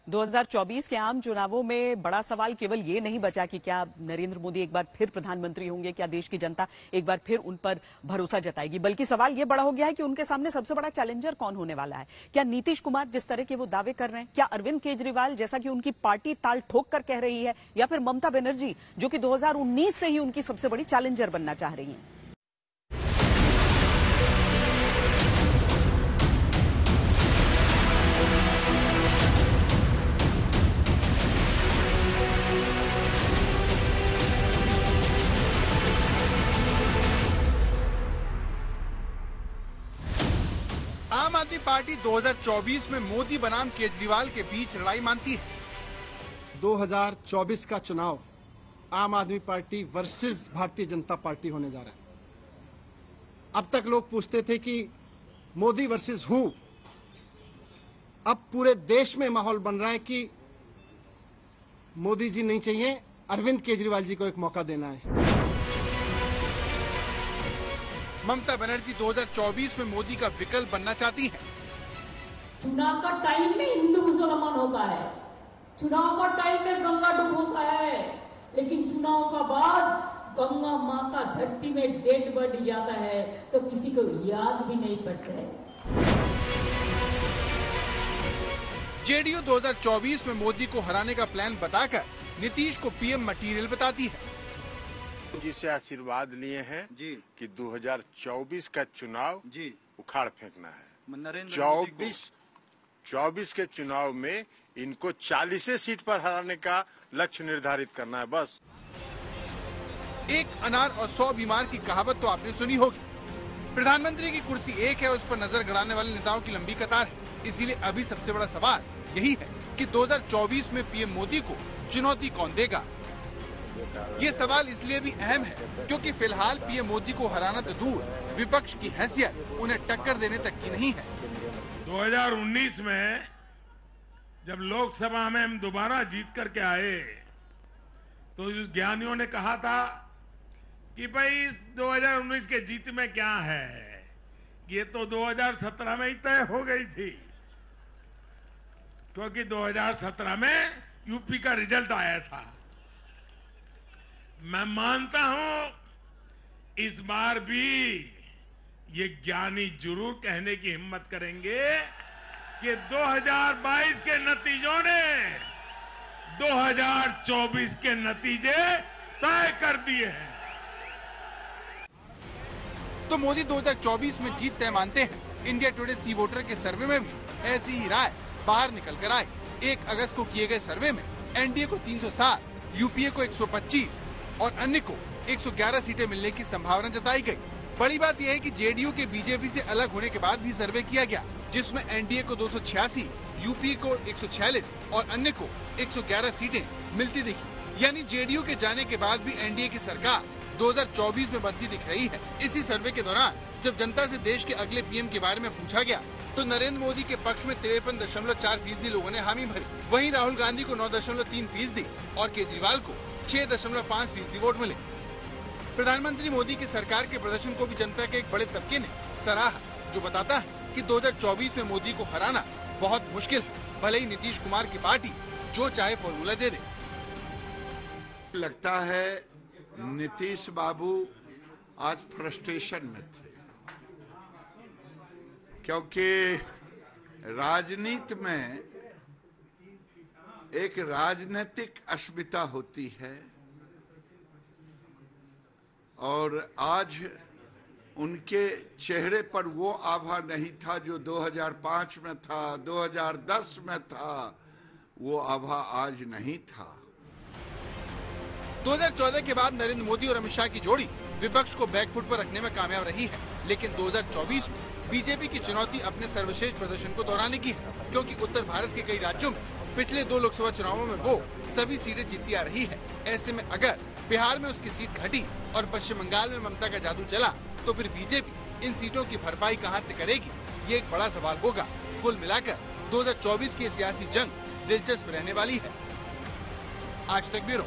2024 के आम चुनावों में बड़ा सवाल केवल ये नहीं बचा कि क्या नरेंद्र मोदी एक बार फिर प्रधानमंत्री होंगे, क्या देश की जनता एक बार फिर उन पर भरोसा जताएगी, बल्कि सवाल ये बड़ा हो गया है कि उनके सामने सबसे बड़ा चैलेंजर कौन होने वाला है। क्या नीतीश कुमार जिस तरह के वो दावे कर रहे हैं, क्या अरविंद केजरीवाल जैसा कि उनकी पार्टी ताल ठोक कर कह रही है, या फिर ममता बनर्जी जो कि 2019 से ही उनकी सबसे बड़ी चैलेंजर बनना चाह रही है। आम आदमी पार्टी 2024 में मोदी बनाम केजरीवाल के बीच लड़ाई मानती है। 2024 का चुनाव आम आदमी party versus Bharatiya Janata party होने जा रहा है। अब तक लोग पूछते थे कि मोदी वर्सेस हु। अब पूरे देश में माहौल बन रहा है कि मोदी जी नहीं चाहिए, अरविंद केजरीवाल जी को एक मौका देना है। ममता बनर्जी 2024 में मोदी का विकल्प बनना चाहती हैं। चुनाव का टाइम में हिंदू मुसलमान होता है, चुनाव का टाइम में गंगा डूब होता है, लेकिन चुनाव का बाद गंगा माँ का धरती में डेड बॉडी जाता है तो किसी को याद भी नहीं पड़ता है। जेडीयू 2024 में मोदी को हराने का प्लान बताकर नीतीश को पीएम मटीरियल बताती है। जी से आशीर्वाद लिए हैं जी कि 2024 का चुनाव जी उखाड़ फेंकना है। 24 के चुनाव में इनको 40 सीट पर हराने का लक्ष्य निर्धारित करना है बस। एक अनार और 100 बीमार की कहावत तो आपने सुनी होगी। प्रधानमंत्री की कुर्सी एक है, उस पर नजर गड़ाने वाले नेताओं की लंबी कतार है। इसीलिए अभी सबसे बड़ा सवाल यही है कि 2024 में पीएम मोदी को चुनौती कौन देगा। ये सवाल इसलिए भी अहम है क्योंकि फिलहाल पीएम मोदी को हराना तो दूर, विपक्ष की हैसियत उन्हें टक्कर देने तक की नहीं है। 2019 में जब लोकसभा में हम दोबारा जीत करके आए तो उस ज्ञानियों ने कहा था कि भाई 2019 के जीत में क्या है, ये तो 2017 में ही तय हो गई थी, क्योंकि 2017 में यूपी का रिजल्ट आया था। मैं मानता हूं इस बार भी ये ज्ञानी जरूर कहने की हिम्मत करेंगे कि 2022 के नतीजों ने 2024 के नतीजे तय कर दिए हैं। तो मोदी 2024 में जीत तय मानते हैं। इंडिया टुडे सी वोटर के सर्वे में भी ऐसी ही राय बाहर निकल कर आई। 1 अगस्त को किए गए सर्वे में एनडीए को 307, यूपीए को 125 और अन्य को 111 सीटें मिलने की संभावना जताई गई। बड़ी बात यह है कि जेडीयू के बीजेपी से अलग होने के बाद भी सर्वे किया गया, जिसमें एनडीए को 286, यूपीए को 146 और अन्य को 111 सीटें मिलती दिखी। यानी जेडीयू के जाने के बाद भी एनडीए की सरकार 2024 में बनती दिख रही है। इसी सर्वे के दौरान जब जनता से देश के अगले पीएम के बारे में पूछा गया तो नरेंद्र मोदी के पक्ष में 53.4% लोगों ने हामी भरी। वहीं राहुल गांधी को 9.3% और केजरीवाल को 6.5% वोट मिले। प्रधानमंत्री मोदी की सरकार के प्रदर्शन को भी जनता के एक बड़े तबके ने सराहा, जो बताता है कि 2024 में मोदी को हराना बहुत मुश्किल है, भले ही नीतीश कुमार की पार्टी जो चाहे फॉर्मूला दे दे। लगता है नीतीश बाबू आज फ्रस्ट्रेशन में थे, क्योंकि राजनीति में एक राजनीतिक अस्मिता होती है और आज उनके चेहरे पर वो आभा नहीं था जो 2005 में था, 2010 में था, वो आभा आज नहीं था। 2014 के बाद नरेंद्र मोदी और अमित शाह की जोड़ी विपक्ष को बैकफुट पर रखने में कामयाब रही है, लेकिन 2024 में बीजेपी की चुनौती अपने सर्वश्रेष्ठ प्रदर्शन को दोहराने की है, क्योंकि उत्तर भारत के कई राज्यों में पिछले 2 लोकसभा चुनावों में वो सभी सीटें जीतती आ रही है। ऐसे में अगर बिहार में उसकी सीट घटी और पश्चिम बंगाल में ममता का जादू चला तो फिर बीजेपी इन सीटों की भरपाई कहां से करेगी, ये एक बड़ा सवाल होगा। कुल मिलाकर 2024 की सियासी जंग दिलचस्प रहने वाली है। आज तक ब्यूरो।